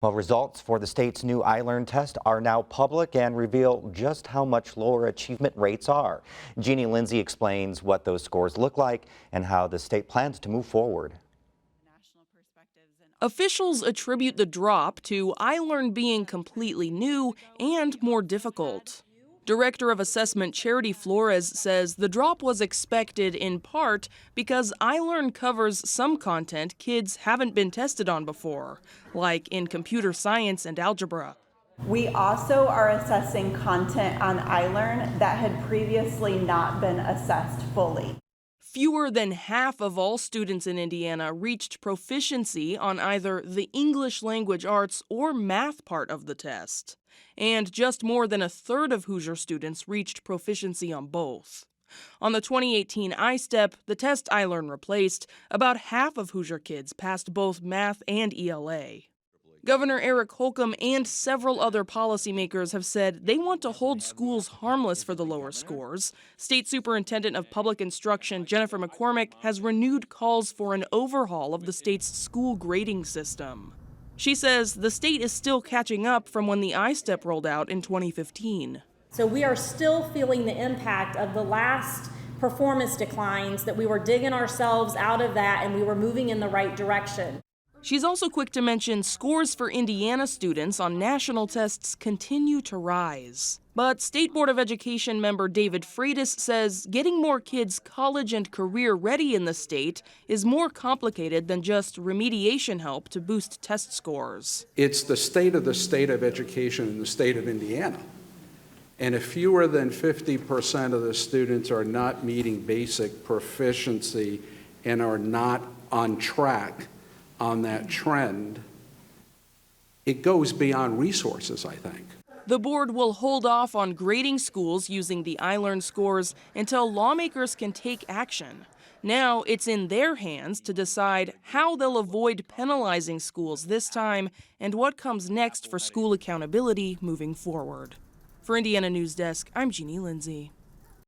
Well, results for the state's new ILEARN test are now public and reveal just how much lower achievement rates are. Jeannie Lindsay explains what those scores look like and how the state plans to move forward. Officials attribute the drop to ILEARN being completely new and more difficult. Director of Assessment Charity Flores says the drop was expected in part because ILEARN covers some content kids haven't been tested on before, like in computer science and algebra. We also are assessing content on ILEARN that had previously not been assessed fully. Fewer than half of all students in Indiana reached proficiency on either the English language arts or math part of the test. And just more than a third of Hoosier students reached proficiency on both. On the 2018 I-STEP, the test ILEARN replaced, about half of Hoosier kids passed both math and ELA. Governor Eric Holcomb and several other policymakers have said they want to hold schools harmless for the lower scores. State Superintendent of Public Instruction Jennifer McCormick has renewed calls for an overhaul of the state's school grading system. She says the state is still catching up from when the I-STEP rolled out in 2015. So we are still feeling the impact of the last performance declines, that we were digging ourselves out of that and we were moving in the right direction. She's also quick to mention scores for Indiana students on national tests continue to rise. But State Board of Education member David Freitas says getting more kids college and career ready in the state is more complicated than just remediation help to boost test scores. It's the state of education in the state of Indiana. And if fewer than 50% of the students are not meeting basic proficiency and are not on track on that trend, it goes beyond resources, I think. The board will hold off on grading schools using the ILEARN scores until lawmakers can take action. Now it's in their hands to decide how they'll avoid penalizing schools this time and what comes next for school accountability moving forward. For Indiana Newsdesk, I'm Jeannie Lindsay.